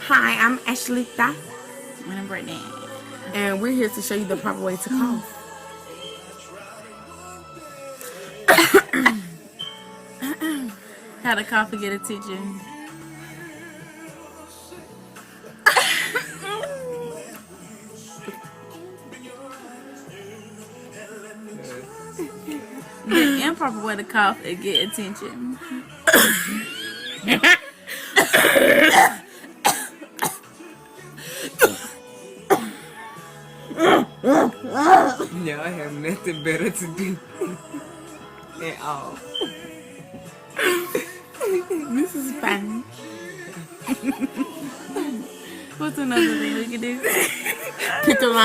Hi, I'm Ashley, And I'm Brittany. and we're here to show you the proper way to cough. How to cough and get attention. The improper way to cough and get attention. Y'all have nothing better to do at all. This is fun. What's another thing we can do? Pick a line.